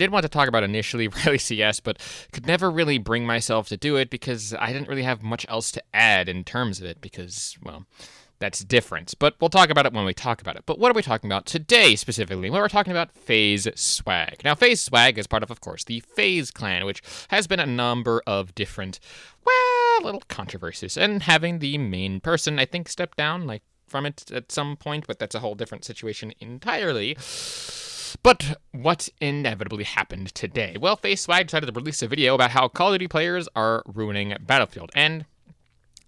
did want to talk about initially Rally CS, but could never really bring myself to do it because I didn't really have much else to add in terms of it because, well, that's different. But we'll talk about it when we talk about it. But what are we talking about today specifically? Well, we're talking about FaZe Swag. Now, FaZe Swag is part of course, the FaZe clan, which has been a number of different, well, little controversies. And having the main person, I think, step down, like, from it at some point, but that's a whole different situation entirely. But what inevitably happened today? Well, FaZe Swag decided to release a video about how Call of Duty players are ruining Battlefield. And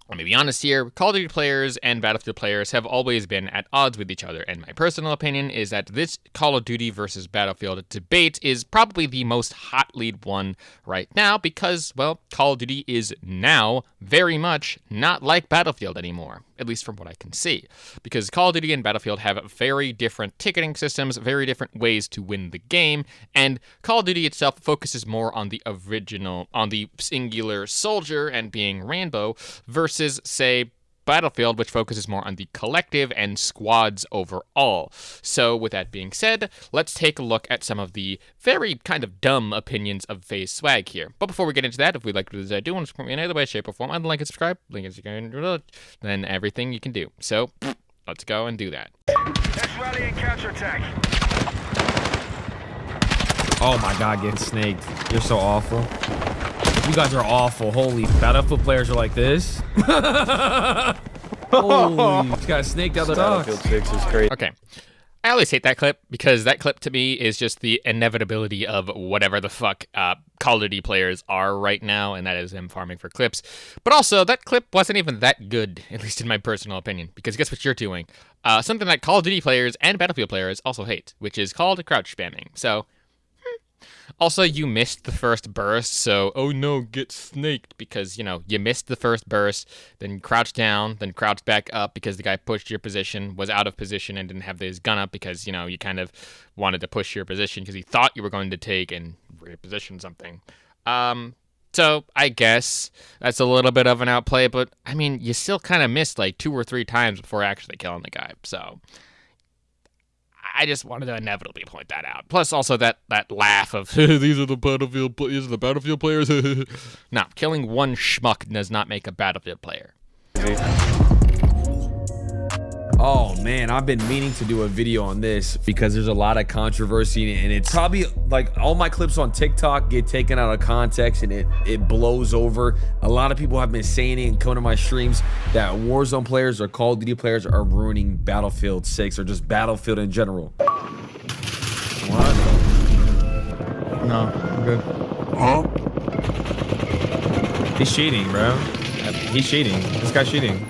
let me be honest here, Call of Duty players and Battlefield players have always been at odds with each other, and my personal opinion is that this Call of Duty versus Battlefield debate is probably the most hot lead one right now because, well, Call of Duty is now very much not like Battlefield anymore, at least from what I can see, because Call of Duty and Battlefield have very different ticketing systems, very different ways to win the game, and Call of Duty itself focuses more on the original, on the singular soldier and being Rambo, versus, say, Battlefield, which focuses more on the collective and squads overall. So, with that being said, let's take a look at some of the very kind of dumb opinions of FaZe Swag here. But before we get into that, if we'd like to do this, I do want to support me in any way, shape, or form, I'd like and subscribe, link is then everything you can do. So, let's go and do that. Let's rally and counterattack. Oh my god, getting snaked. You're so awful. You guys are awful. Holy, Battlefield players are like this. Holy, this guy snaked out the Battlefield 6 is crazy. Okay. I always hate that clip because that clip to me is just the inevitability of whatever the fuck Call of Duty players are right now, and that is them farming for clips. But also, that clip wasn't even that good, at least in my personal opinion, because guess what you're doing? Something that Call of Duty players and Battlefield players also hate, which is called crouch spamming. So, also, you missed the first burst, so, oh no, get snaked, because, you know, you missed the first burst, then crouched down, then crouched back up because the guy pushed your position, was out of position, and didn't have his gun up because, you know, you kind of wanted to push your position because he thought you were going to take and reposition something. So, I guess that's a little bit of an outplay, but, I mean, you still kind of missed, like, 2 or 3 times before actually killing the guy, so I just wanted to inevitably point that out. Plus, also that laugh of these are the Battlefield players. No, killing one schmuck does not make a Battlefield player. Oh man, I've been meaning to do a video on this because there's a lot of controversy, and it's probably like all my clips on TikTok get taken out of context and it blows over. A lot of people have been saying it and coming to my streams that Warzone players or Call of Duty players are ruining Battlefield 6 or just Battlefield in general. What? No, I'm good. Huh? He's cheating, bro. He's cheating. This guy's cheating.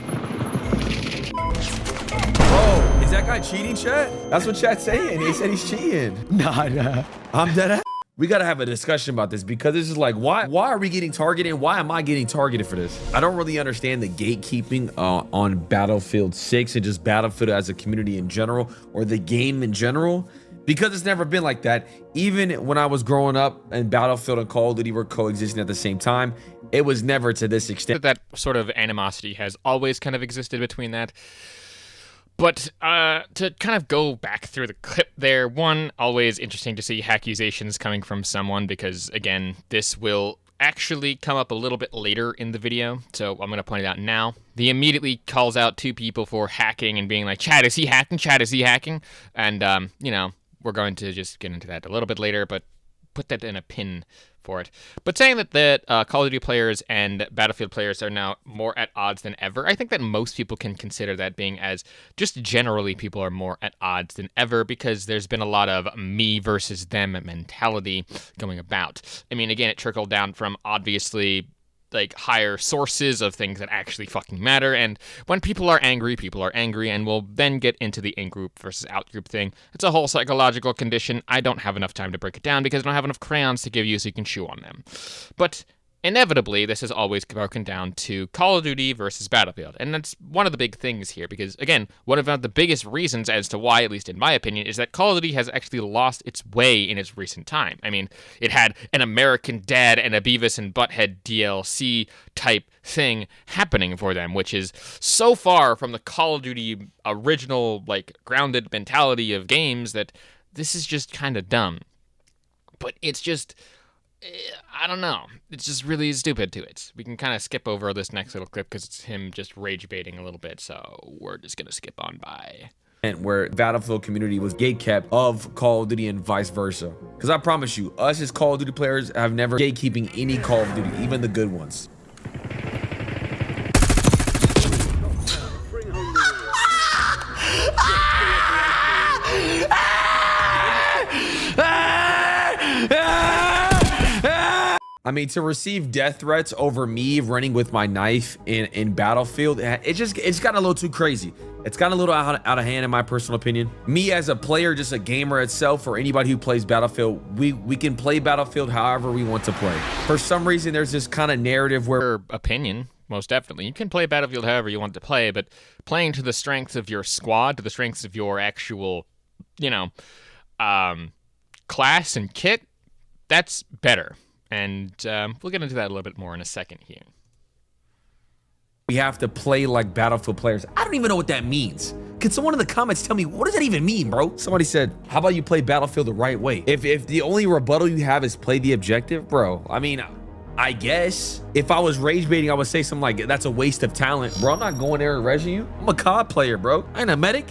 Bro, is that guy cheating, chat? That's what chat's saying. He said he's cheating. Nah. I'm dead. We gotta have a discussion about this because this is like, why are we getting targeted? Why am I getting targeted for this? I don't really understand the gatekeeping on Battlefield 6 and just Battlefield as a community in general, or the game in general, because it's never been like that. Even when I was growing up and Battlefield and Call of Duty were coexisting at the same time, it was never to this extent. That sort of animosity has always kind of existed between that. But to kind of go back through the clip there, one, always interesting to see accusations coming from someone because, again, this will actually come up a little bit later in the video, so I'm going to point it out now. He immediately calls out 2 people for hacking and being like, Chad, is he hacking? Chad, is he hacking? And, you know, we're going to just get into that a little bit later, but put that in a pin for it. But saying that Call of Duty players and Battlefield players are now more at odds than ever, I think that most people can consider that being as just generally people are more at odds than ever because there's been a lot of me versus them mentality going about. I mean, again, it trickled down from obviously like higher sources of things that actually fucking matter, and when people are angry, and we'll then get into the in-group versus out-group thing. It's a whole psychological condition. I don't have enough time to break it down because I don't have enough crayons to give you so you can chew on them. But inevitably, this is always broken down to Call of Duty versus Battlefield, and that's one of the big things here, because, again, one of the biggest reasons as to why, at least in my opinion, is that Call of Duty has actually lost its way in its recent time. I mean, it had an American Dad and a Beavis and Butthead DLC type thing happening for them, which is so far from the Call of Duty original, like, grounded mentality of games that this is just kind of dumb. but it's just, I don't know. It's just really stupid to it. We can kind of skip over this next little clip because it's him just rage baiting a little bit, so we're just going to skip on by. Where Battlefield community was gatekept of Call of Duty and vice versa. Because I promise you, us as Call of Duty players have never gatekeeping any Call of Duty, even the good ones. I mean, to receive death threats over me running with my knife in Battlefield, it's gotten a little too crazy. It's gotten a little out of hand in my personal opinion. Me as a player, just a gamer itself, or anybody who plays Battlefield, we can play Battlefield however we want to play. For some reason, there's this kind of narrative where... Your opinion, most definitely. You can play Battlefield however you want to play, but playing to the strengths of your squad, to the strengths of your actual, class and kit, that's better. And we'll get into that a little bit more in a second here. We have to play like Battlefield players. I don't even know what that means. Can someone in the comments tell me, what does that even mean, bro? Somebody said, how about you play Battlefield the right way? If the only rebuttal you have is play the objective, bro, I mean, I guess if I was rage baiting, I would say something like, that's a waste of talent. Bro, I'm not going there and regging you. I'm a COD player, bro. I ain't a medic.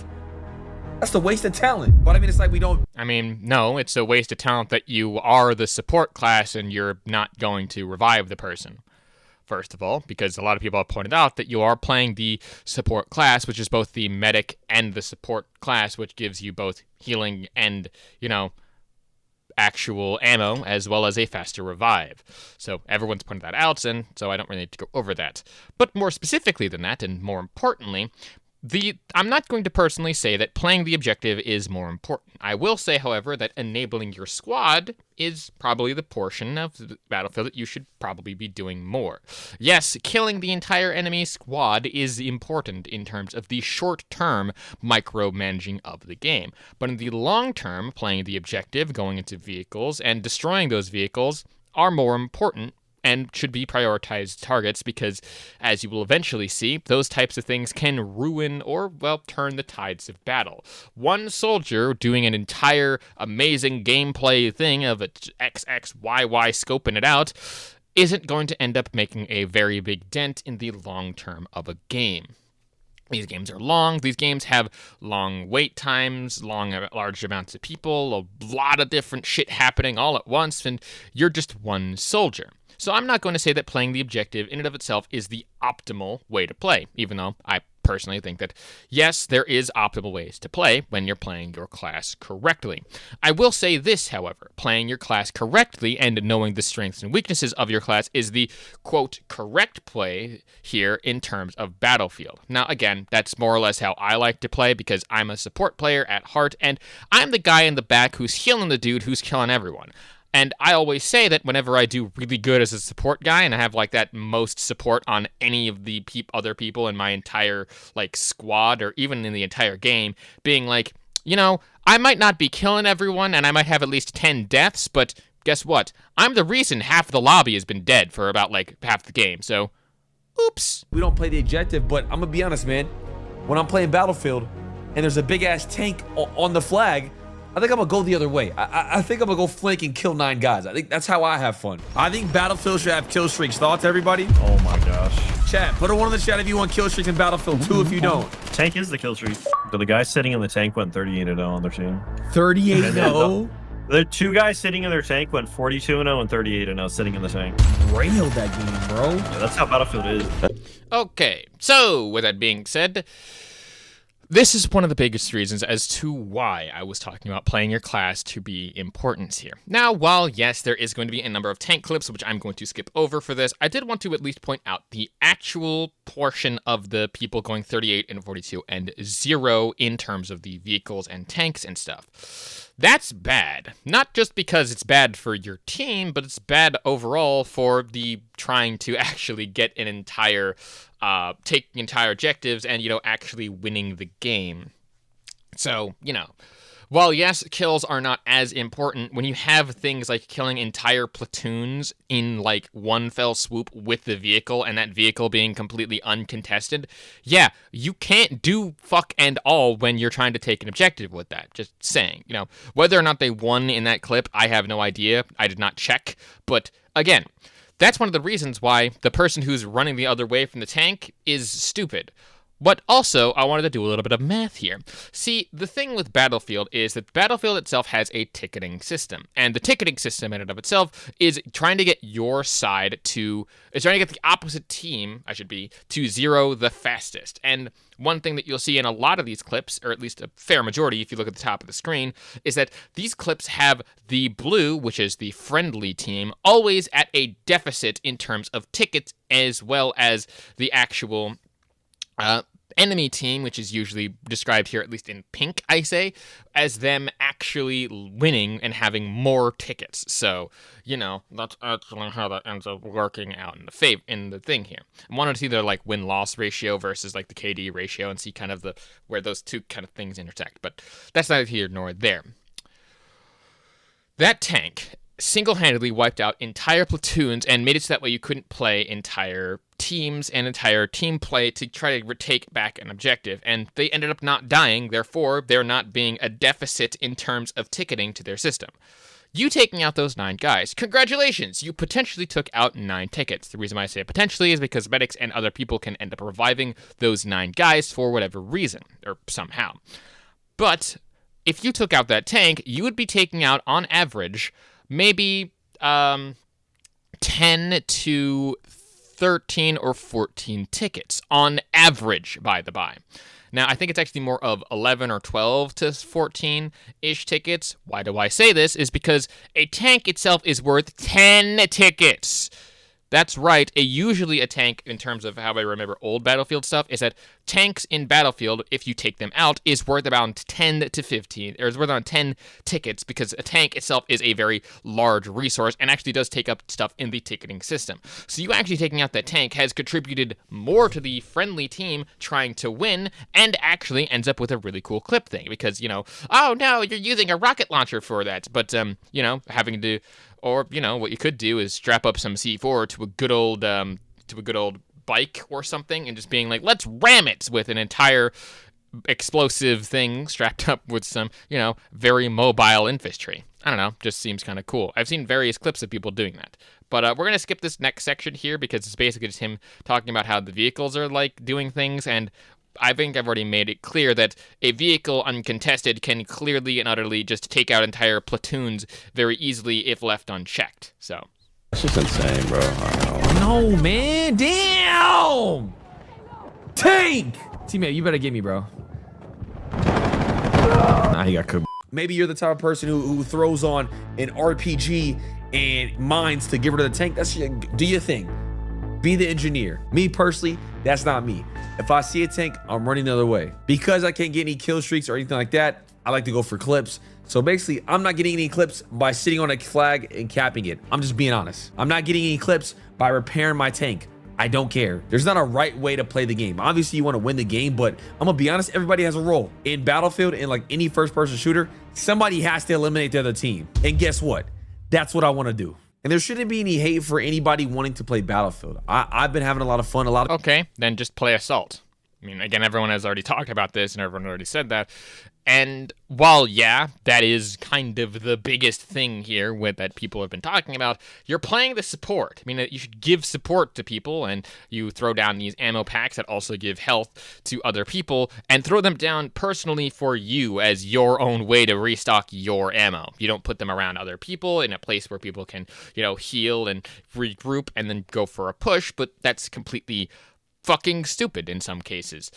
That's the waste of talent. But I mean, it's like we don't... I mean, no, it's a waste of talent that you are the support class and you're not going to revive the person. First of all, because a lot of people have pointed out that you are playing the support class, which is both the medic and the support class, which gives you both healing and, actual ammo, as well as a faster revive. So everyone's pointed that out, and so I don't really need to go over that. But more specifically than that, and more importantly, I'm not going to personally say that playing the objective is more important. I will say, however, that enabling your squad is probably the portion of the Battlefield that you should probably be doing more. Yes, killing the entire enemy squad is important in terms of the short-term micromanaging of the game. But in the long term, playing the objective, going into vehicles, and destroying those vehicles are more important and should be prioritized targets because, as you will eventually see, those types of things can ruin or, well, turn the tides of battle. One soldier doing an entire amazing gameplay thing of a XXYY scoping it out isn't going to end up making a very big dent in the long term of a game. These games are long. These games have long wait times, large amounts of people, a lot of different shit happening all at once, and you're just one soldier. So I'm not going to say that playing the objective in and of itself is the optimal way to play, even though I personally think that, yes, there is optimal ways to play when you're playing your class correctly. I will say this, however, playing your class correctly and knowing the strengths and weaknesses of your class is the, quote, correct play here in terms of Battlefield. Now, again, that's more or less how I like to play because I'm a support player at heart, and I'm the guy in the back who's healing the dude who's killing everyone. And I always say that whenever I do really good as a support guy, and I have like that most support on any of the other people in my entire like squad or even in the entire game, being like, I might not be killing everyone and I might have at least 10 deaths, but guess what? I'm the reason half the lobby has been dead for about like half the game, so oops. We don't play the objective, but I'm gonna be honest, man. When I'm playing Battlefield and there's a big ass tank on the flag, I think I'm gonna go the other way. I think I'm gonna go flank and kill 9 guys. I think that's how I have fun. I think Battlefield should have kill streaks. Thoughts, everybody? Oh my gosh. Chat, put a 1 in the chat if you want kill streaks in Battlefield 2 if you don't. Tank is the kill streak. But the guy sitting in the tank went 38-0 on their team. 38-0? The 2 guys sitting in their tank went 42-0 and 38-0 sitting in the tank. Railed that game, bro. Yeah, that's how Battlefield is. Okay, so with that being said, this is one of the biggest reasons as to why I was talking about playing your class to be important here. Now, while yes, there is going to be a number of tank clips, which I'm going to skip over for this, I did want to at least point out the actual portion of the people going 38 and 42 and 0 in terms of the vehicles and tanks and stuff. That's bad. Not just because it's bad for your team, but it's bad overall for the trying to actually get an entire take entire objectives and, actually winning the game. So, While yes, kills are not as important, when you have things like killing entire platoons in like one fell swoop with the vehicle and that vehicle being completely uncontested, yeah, you can't do fuck and all when you're trying to take an objective with that. Just saying, whether or not they won in that clip, I have no idea. I did not check, but again, that's one of the reasons why the person who's running the other way from the tank is stupid. But also, I wanted to do a little bit of math here. See, the thing with Battlefield is that Battlefield itself has a ticketing system. And the ticketing system in and of itself is trying to get your side is trying to get the opposite team, to zero the fastest. And one thing that you'll see in a lot of these clips, or at least a fair majority if you look at the top of the screen, is that these clips have the blue, which is the friendly team, always at a deficit in terms of tickets, as well as the actual enemy team, which is usually described here, at least in pink, I say, as them actually winning and having more tickets. So, that's actually how that ends up working out in the thing here. I wanted to see their like win-loss ratio versus like the KD ratio and see kind of where those two kind of things intersect. But that's neither here nor there. That tank single-handedly wiped out entire platoons and made it so that way you couldn't play entire teams and entire team play to try to take back an objective, and they ended up not dying, therefore they're not being a deficit in terms of ticketing to their system. You taking out those 9 guys, congratulations, you potentially took out 9 tickets. The reason why I say potentially is because medics and other people can end up reviving those 9 guys for whatever reason, or somehow. But if you took out that tank, you would be taking out, on average, maybe 10 to 13 or 14 tickets on average, by the by. Now, I think it's actually more of 11 or 12 to 14-ish tickets. Why do I say this? Is because a tank itself is worth 10 tickets. That's right. Usually a tank, in terms of how I remember old Battlefield stuff, is that tanks in Battlefield, if you take them out, is worth about 10 to 15, or is worth around 10 tickets, because a tank itself is a very large resource and actually does take up stuff in the ticketing system. So you actually taking out that tank has contributed more to the friendly team trying to win, and actually ends up with a really cool clip thing, because, oh no, you're using a rocket launcher for that, but, having to... Or, what you could do is strap up some C4 to a good old bike or something and just being like, let's ram it with an entire explosive thing strapped up with some, very mobile infantry. I don't know, just seems kind of cool. I've seen various clips of people doing that. But we're going to skip this next section here because it's basically just him talking about how the vehicles are, like, doing things, and I think I've already made it clear that a vehicle uncontested can clearly and utterly just take out entire platoons very easily if left unchecked. So that's just insane, bro. No, man. Damn. Tank. Teammate, you better get me, bro. Nah, he got cooked. Maybe you're the type of person who throws on an RPG and mines to get rid of the tank. Do your thing. Be the engineer. Me personally, that's not me. If I see a tank, I'm running the other way. Because I can't get any kill streaks or anything like that, I like to go for clips. So basically, I'm not getting any clips by sitting on a flag and capping it. I'm just being honest. I'm not getting any clips by repairing my tank. I don't care. There's not a right way to play the game. Obviously, you want to win the game, but I'm gonna be honest, everybody has a role. In Battlefield, in like any first-person shooter, somebody has to eliminate the other team. And guess what? That's what I want to do. And there shouldn't be any hate for anybody wanting to play Battlefield. I've been having a lot of fun. Okay, then just play Assault. I mean, again, everyone has already talked about this and everyone already said that. And while, yeah, that is kind of the biggest thing here that people have been talking about, you're playing the support. I mean, you should give support to people, and you throw down these ammo packs that also give health to other people, and throw them down personally for you as your own way to restock your ammo. You don't put them around other people in a place where people can, heal and regroup and then go for a push, but that's completely fucking stupid in some cases.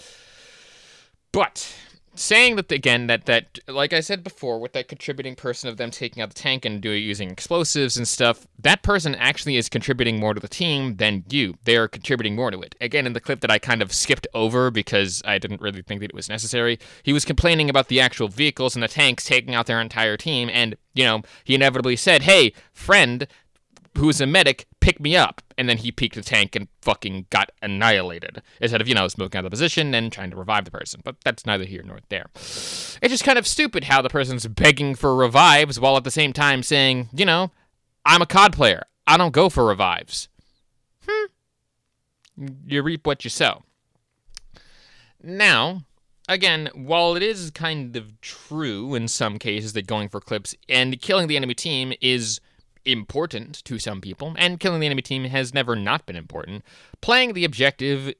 But saying that, again, that like I said before, with that contributing person of them taking out the tank and using explosives and stuff, that person actually is contributing more to the team than you. They're contributing more to it. Again, in the clip that I kind of skipped over because I didn't really think that it was necessary, he was complaining about the actual vehicles and the tanks taking out their entire team, and, he inevitably said, hey, friend, who's a medic, pick me up. And then he peeked the tank and fucking got annihilated. Instead of, smoking out of the position and trying to revive the person. But that's neither here nor there. It's just kind of stupid how the person's begging for revives while at the same time saying, I'm a COD player. I don't go for revives. You reap what you sow. Now, again, while it is kind of true in some cases that going for clips and killing the enemy team is important to some people, and killing the enemy team has never not been important, playing the objective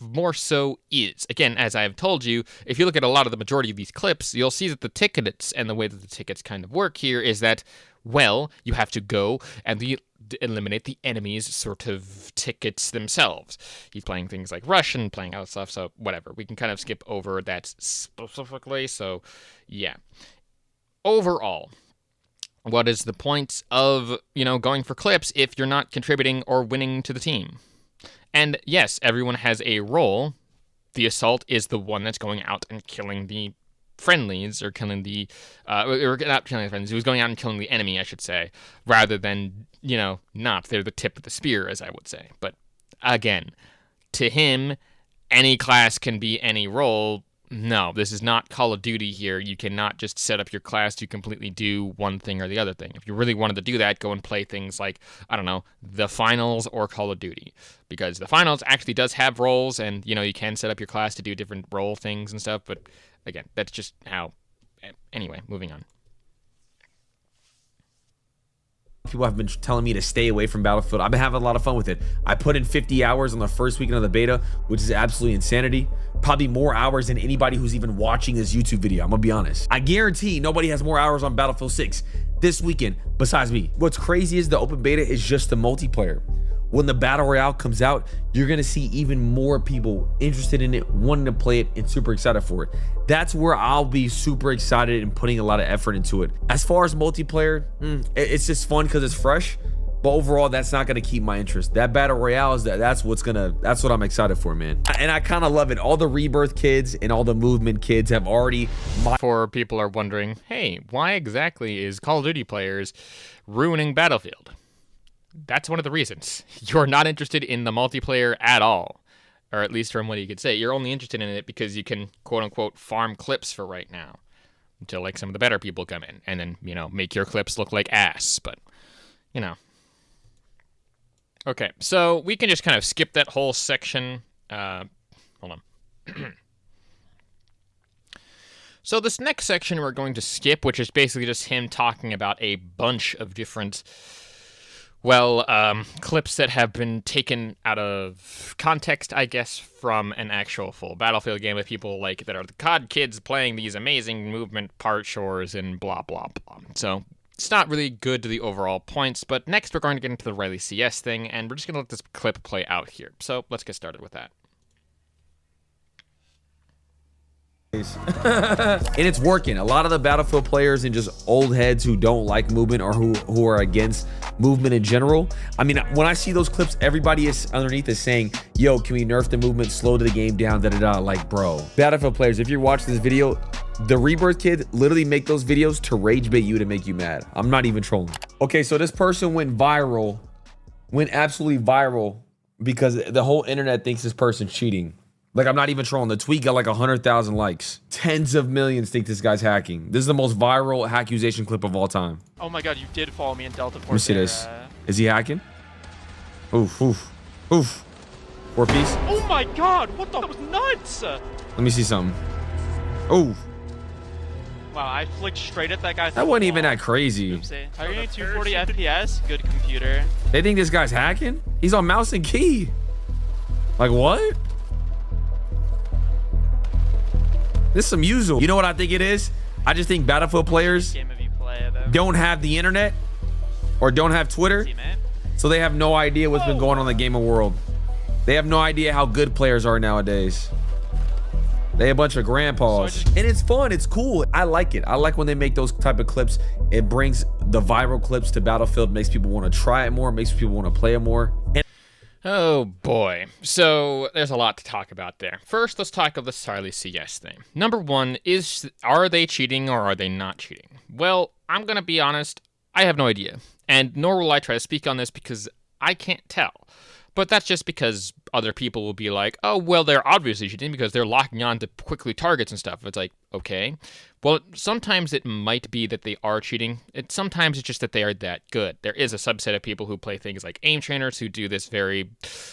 more so is. Again, as I have told you, if you look at a lot of the majority of these clips, you'll see that the tickets and the way that the tickets kind of work here is that, well, you have to go and eliminate the enemy's sort of tickets themselves. He's playing things like Russian, playing other stuff, so whatever. We can kind of skip over that specifically, so yeah. Overall, what is the point of, going for clips if you're not contributing or winning to the team? And yes, everyone has a role. The assault is the one that's going out and killing the friendlies, or killing the, or not killing the friendlies, he was going out and killing the enemy, I should say, rather than, not. They're the tip of the spear, as I would say. But again, to him, any class can be any role. No, this is not Call of Duty here. You cannot just set up your class to completely do one thing or the other thing. If you really wanted to do that, go and play things like, I don't know, The Finals or Call of Duty. Because The Finals actually does have roles, and, you can set up your class to do different role things and stuff, but again, that's just how... Anyway, moving on. People have been telling me to stay away from Battlefield. I've been having a lot of fun with it. I put in 50 hours on the first weekend of the beta, which is absolutely insanity. Probably more hours than anybody who's even watching this YouTube video. I'm gonna be honest. I guarantee nobody has more hours on Battlefield 6 this weekend besides me. What's crazy is the open beta is just the multiplayer. When the Battle Royale comes out, you're gonna see even more people interested in it, wanting to play it, and super excited for it. That's where I'll be super excited and putting a lot of effort into it. As far as multiplayer, it's just fun because it's fresh, but overall, that's not gonna keep my interest. That Battle Royale is that's what I'm excited for, man. And I kind of love it. All the Rebirth kids and all the Movement kids have already. For people are wondering, hey, why exactly is Call of Duty players ruining Battlefield? That's one of the reasons. You're not interested in the multiplayer at all. Or at least from what you could say. You're only interested in it because you can, quote-unquote, farm clips for right now. Until, like, some of the better people come in. And then, make your clips look like ass. But, Okay, so we can just kind of skip that whole section. Hold on. So this next section we're going to skip, which is basically just him talking about a bunch of different... clips that have been taken out of context, I guess, from an actual full Battlefield game with people like that are the COD kids playing these amazing movement part shores and blah, blah, blah. So it's not really good to the overall points, but next we're going to get into the Riley CS thing, and we're just going to let this clip play out here. So let's get started with that. And it's working. A lot of the Battlefield players and just old heads who don't like movement or who are against movement in general. I mean, when I see those clips, everybody is underneath is saying, yo, can we nerf the movement, slow the game down, da-da-da. Like, bro. Battlefield players, if you're watching this video, the Rebirth kids literally make those videos to rage bait you to make you mad. I'm not even trolling. Okay, so this person went absolutely viral because the whole internet thinks this person's cheating. Like, I'm not even trolling. The tweet got like 100,000 likes. Tens of millions think this guy's hacking. This is the most viral accusation clip of all time. Oh my god, you did follow me in Delta Force. Let me see this. Is he hacking? Oof, oof, oof. 4-piece. Oh my god, what the? That was nuts! Let me see something. Oh. Wow, I flicked straight at that guy. That wasn't even that crazy. Oopsie. Are you getting 240 FPS? Good computer. They think this guy's hacking? He's on mouse and key. Like, what? This is some usual. You know what I think it is? I just think Battlefield players don't have the internet or don't have Twitter, so they have no idea what's been going on in the gaming world. They have no idea how good players are nowadays. They a bunch of grandpas. And it's fun. It's cool. I like it. I like when they make those type of clips. It brings the viral clips to Battlefield, makes people want to try it more, makes people want to play it more. Oh boy. So there's a lot to talk about there. First, let's talk about the Riley CS thing. Number one is, are they cheating or are they not cheating? Well, I'm going to be honest. I have no idea. And nor will I try to speak on this because I can't tell. But that's just because other people will be like, oh, well, they're obviously cheating because they're locking on to quickly targets and stuff. It's like, okay. Well, sometimes it might be that they are cheating. Sometimes it's just that they are that good. There is a subset of people who play things like aim trainers who do this very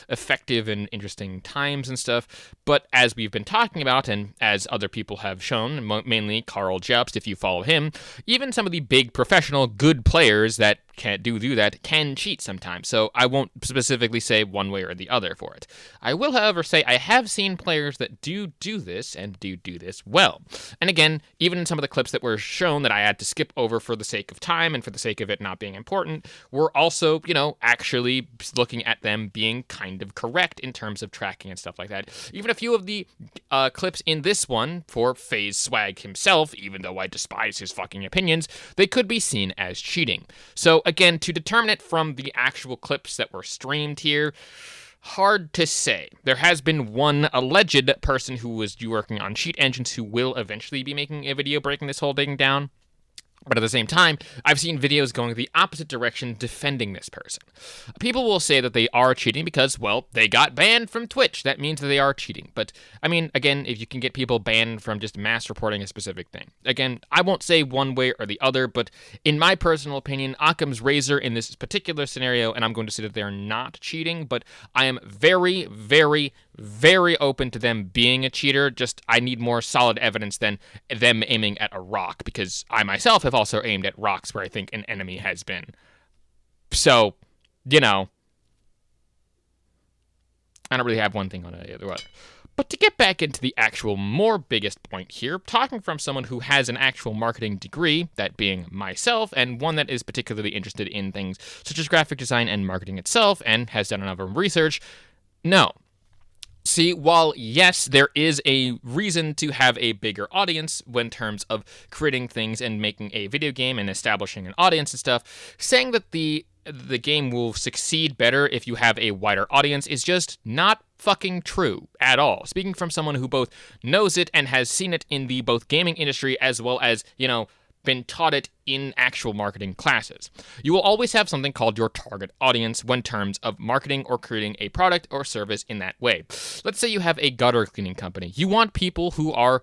effective and interesting times and stuff. But as we've been talking about, and as other people have shown, mainly Carl Jobst, if you follow him, even some of the big professional good players that can't do that can cheat sometimes. So I won't specifically say one way or the other for it. I will, however, say I have seen players that do this and do this well. And again, even in some of the clips that were shown that I had to skip over for the sake of time and for the sake of it not being important, we're also, actually looking at them being kind of correct in terms of tracking and stuff like that. Even a few of the clips in this one for FaZe Swag himself, even though I despise his fucking opinions, they could be seen as cheating. So again, to determine it from the actual clips that were streamed here, hard to say. There has been one alleged person who was working on cheat engines who will eventually be making a video breaking this whole thing down. But at the same time, I've seen videos going the opposite direction defending this person. People will say that they are cheating because, well, they got banned from Twitch. That means that they are cheating. But, I mean, again, if you can get people banned from just mass reporting a specific thing. Again, I won't say one way or the other, but in my personal opinion, Occam's razor in this particular scenario, and I'm going to say that they're not cheating, but I am very, very, very open to them being a cheater. Just, I need more solid evidence than them aiming at a rock, because I myself have also aimed at rocks where I think an enemy has been. So, I don't really have one thing on it either way. But to get back into the actual more biggest point here, talking from someone who has an actual marketing degree, that being myself, and one that is particularly interested in things such as graphic design and marketing itself, and has done enough research, no. See, while yes, there is a reason to have a bigger audience in terms of creating things and making a video game and establishing an audience and stuff, saying that the game will succeed better if you have a wider audience is just not fucking true at all. Speaking from someone who both knows it and has seen it in the both gaming industry as well as, been taught it in actual marketing classes. You will always have something called your target audience when terms of marketing or creating a product or service in that way. Let's say you have a gutter cleaning company. You want people who are,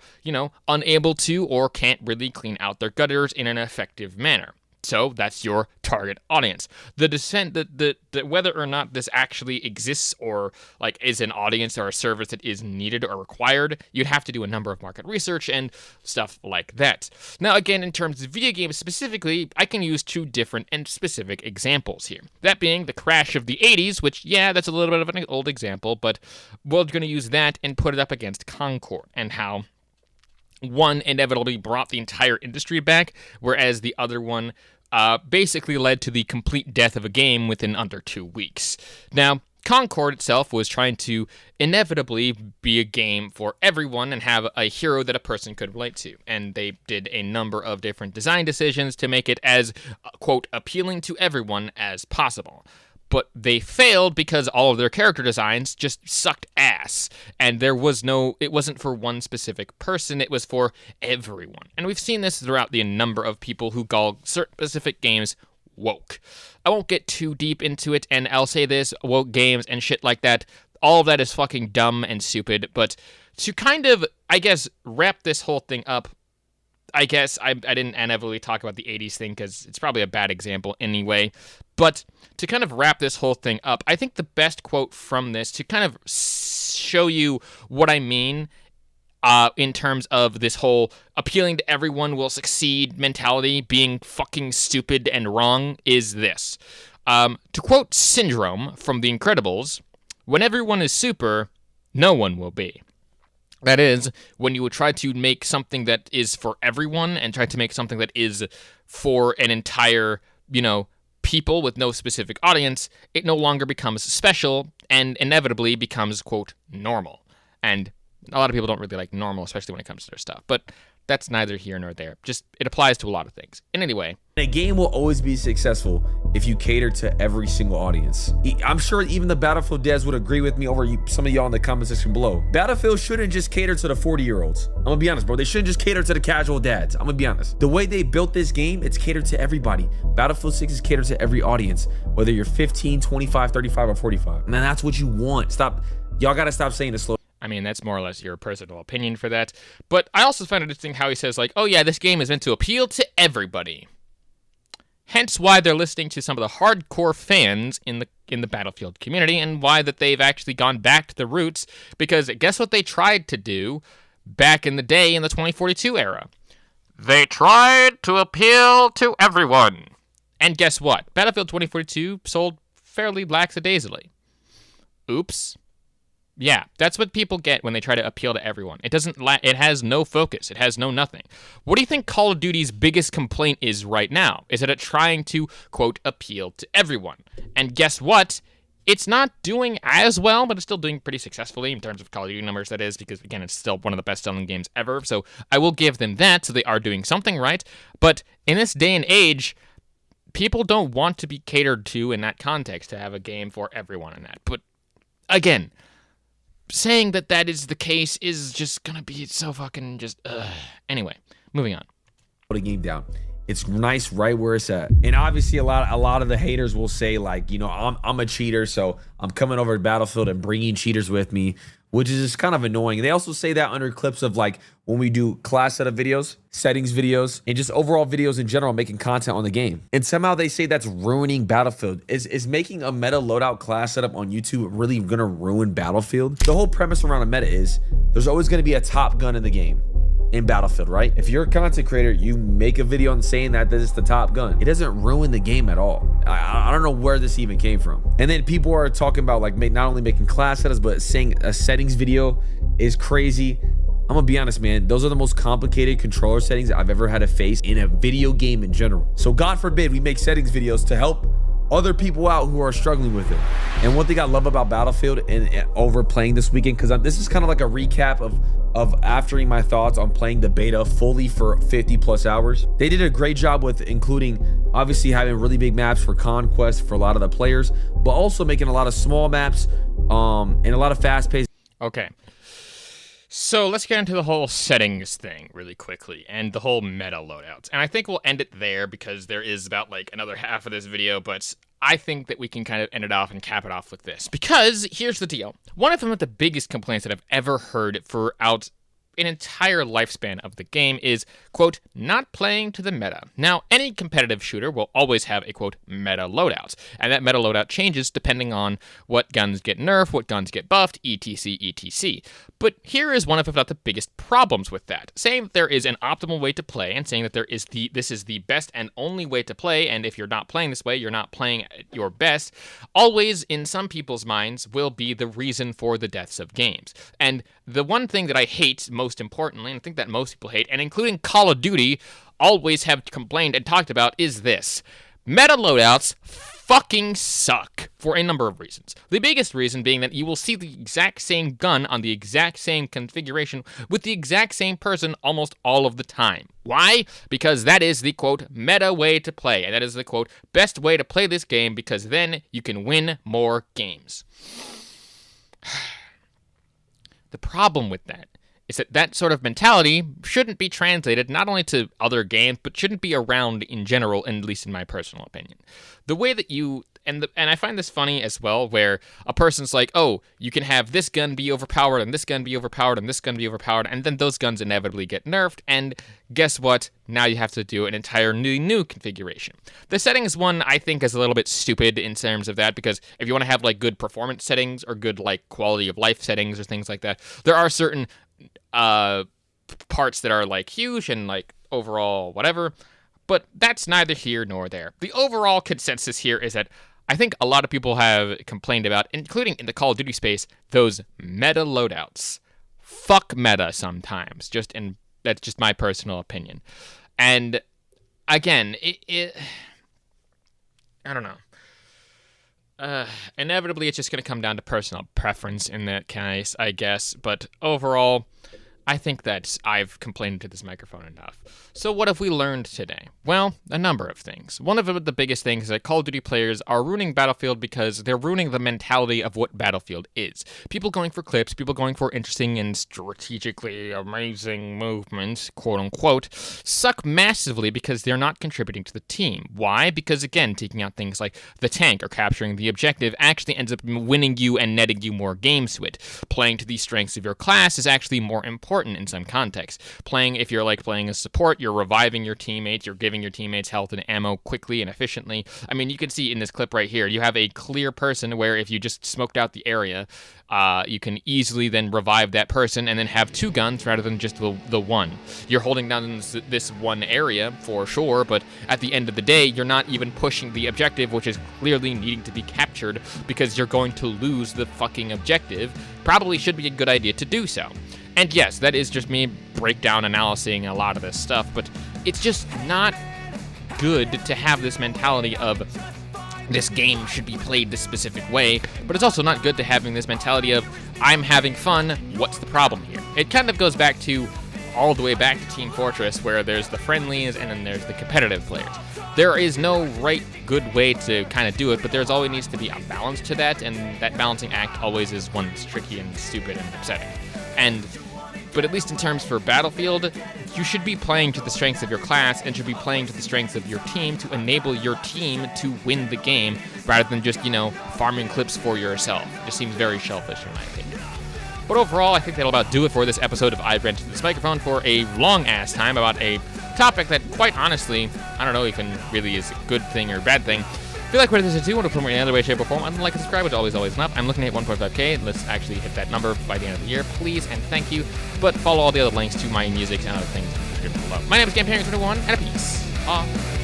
unable to or can't really clean out their gutters in an effective manner. So that's your target audience. The whether or not this actually exists or is an audience or a service that is needed or required, you'd have to do a number of market research and stuff like that. Now, again, in terms of video games specifically, I can use two different and specific examples here. That being the crash of the 80s, which, yeah, that's a little bit of an old example, but we're going to use that and put it up against Concord and how one inevitably brought the entire industry back, whereas the other one basically led to the complete death of a game within under 2 weeks. Now, Concord itself was trying to inevitably be a game for everyone and have a hero that a person could relate to. And they did a number of different design decisions to make it as, quote, appealing to everyone as possible. But they failed because all of their character designs just sucked ass. And it wasn't for one specific person, it was for everyone. And we've seen this throughout the number of people who call certain specific games woke. I won't get too deep into it, and I'll say this, woke games and shit like that, all of that is fucking dumb and stupid. But to kind of, wrap this whole thing up, I didn't inevitably talk about the 80s thing because it's probably a bad example anyway. But to kind of wrap this whole thing up, I think the best quote from this to kind of show you what I mean in terms of this whole appealing to everyone will succeed mentality being fucking stupid and wrong is this. To quote Syndrome from The Incredibles, when everyone is super, no one will be. That is, when you would try to make something that is for everyone and try to make something that is for an entire, people with no specific audience, it no longer becomes special and inevitably becomes, quote, normal. And a lot of people don't really like normal, especially when it comes to their stuff. But that's neither here nor there. Just, it applies to a lot of things. And anyway, A game will always be successful if you cater to every single audience. I'm sure even the Battlefield devs would agree with me over some of y'all in the comment section below. Battlefield shouldn't just cater to the 40-year-olds. I'm gonna be honest, bro. They shouldn't just cater to the casual dads. I'm gonna be honest. The way they built this game, it's catered to everybody. Battlefield 6 is catered to every audience, whether you're 15, 25, 35, or 45. Man, that's what you want. Stop. Y'all gotta stop saying this slow. I mean, that's more or less your personal opinion for that. But I also find it interesting how he says, like, oh yeah, this game is meant to appeal to everybody. Hence why they're listening to some of the hardcore fans in the Battlefield community, and why that they've actually gone back to the roots, because guess what they tried to do back in the day in the 2042 era? They tried to appeal to everyone. And guess what? Battlefield 2042 sold fairly lackadaisically. Oops. Yeah, that's what people get when they try to appeal to everyone. It it has no focus. It has no nothing. What do you think Call of Duty's biggest complaint is right now? Is that it's trying to, quote, appeal to everyone. And guess what? It's not doing as well, but it's still doing pretty successfully in terms of Call of Duty numbers, that is, because, again, it's still one of the best-selling games ever. So I will give them that, so they are doing something right. But in this day and age, people don't want to be catered to in that context, to have a game for everyone in that. But, again, saying that is the case is just gonna be so fucking just anyway, moving on. Put a game down. It's nice right where it's at. And obviously a lot of the haters will say, like, you know, I'm a cheater, so I'm coming over to Battlefield and bringing cheaters with me, which is just kind of annoying. They also say that under clips of, like, when we do class setup videos, settings videos, and just overall videos in general, making content on the game. And somehow they say that's ruining Battlefield. Is making a meta loadout class setup on YouTube really gonna ruin Battlefield? The whole premise around a meta is there's always gonna be a top gun in the game. In Battlefield, right? If you're a content creator, you make a video on saying that this is the top gun. It doesn't ruin the game at all. I don't know where this even came from. And then people are talking about, like, not only making class setups, but saying a settings video is crazy. I'm gonna be honest, man. Those are the most complicated controller settings I've ever had to face in a video game in general. So God forbid we make settings videos to help other people out who are struggling with it. And one thing I love about Battlefield and over playing this weekend, because this is kind of like a recap of aftering my thoughts on playing the beta fully for 50+ hours. They did a great job with including, obviously, having really big maps for conquest for a lot of the players, but also making a lot of small maps and a lot of fast-paced. Okay. So let's get into the whole settings thing really quickly, and the whole meta loadouts. And I think we'll end it there, because there is about, like, another half of this video, but I think that we can kind of end it off and cap it off with this. Because here's the deal. One of the biggest complaints that I've ever heard throughout an entire lifespan of the game is, quote, not playing to the meta. Now, any competitive shooter will always have a, quote, meta loadout, and that meta loadout changes depending on what guns get nerfed, what guns get buffed, etc, etc. But here is one of, if not the biggest problems with that. Saying that there is an optimal way to play, and saying that this is the best and only way to play, and if you're not playing this way, you're not playing at your best, always, in some people's minds, will be the reason for the deaths of games. And the one thing that I hate, most importantly, and I think that most people hate, and including Call of Duty always have complained and talked about, is this. Meta loadouts fucking suck for a number of reasons. The biggest reason being that you will see the exact same gun on the exact same configuration with the exact same person almost all of the time. Why? Because that is the, quote, meta way to play, and that is the, quote, best way to play this game, because then you can win more games. The problem with that is that sort of mentality shouldn't be translated not only to other games, but shouldn't be around in general, at least in my personal opinion. The way that you, and I find this funny as well, where a person's like, oh, you can have this gun be overpowered, and this gun be overpowered, and this gun be overpowered, and then those guns inevitably get nerfed, and guess what? Now you have to do an entire new configuration. The settings one, I think, is a little bit stupid in terms of that, because if you want to have, like, good performance settings, or good, like, quality of life settings, or things like that, there are certain parts that are, like, huge and, like, overall whatever, but that's neither here nor there. The overall consensus here is that I think a lot of people have complained about, including in the Call of Duty space, those meta loadouts. Fuck meta sometimes, that's just my personal opinion. And again, I don't know. Inevitably, it's just going to come down to personal preference in that case, I guess. But overall, I think that I've complained to this microphone enough. So what have we learned today? Well, a number of things. One of the biggest things is that Call of Duty players are ruining Battlefield because they're ruining the mentality of what Battlefield is. People going for clips, people going for interesting and strategically amazing movements, quote unquote, suck massively because they're not contributing to the team. Why? Because again, taking out things like the tank or capturing the objective actually ends up winning you and netting you more games to it. Playing to the strengths of your class is actually more important in some contexts. Playing, if you're like playing a support, you're reviving your teammates, you're giving your teammates health and ammo quickly and efficiently. I mean, you can see in this clip right here, you have a clear person where if you just smoked out the area, you can easily then revive that person and then have 2 guns rather than just the one. You're holding down this one area for sure, but at the end of the day, you're not even pushing the objective, which is clearly needing to be captured because you're going to lose the fucking objective. Probably should be a good idea to do so. And yes, that is just me breakdown analyzing a lot of this stuff, but it's just not good to have this mentality of this game should be played this specific way, but it's also not good to having this mentality of I'm having fun, what's the problem here? It kind of goes back to all the way back to Team Fortress where there's the friendlies and then there's the competitive players. There is no right good way to kind of do it, but there's always needs to be a balance to that, and that balancing act always is one that's tricky and stupid and upsetting. But at least in terms for Battlefield, you should be playing to the strengths of your class and should be playing to the strengths of your team to enable your team to win the game rather than just, farming clips for yourself. It just seems very selfish in my opinion. But overall, I think that'll about do it for this episode of I've rented this microphone for a long-ass time about a topic that, quite honestly, I don't know if it really is a good thing or bad thing. If you like what it is to do, want to put me in any other way, shape, or form, like and subscribe, which always up. I'm looking at 1.5k. Let's actually hit that number by the end of the year, please and thank you. But follow all the other links to my music and other things in the description below. My name is Campaign21, and a peace.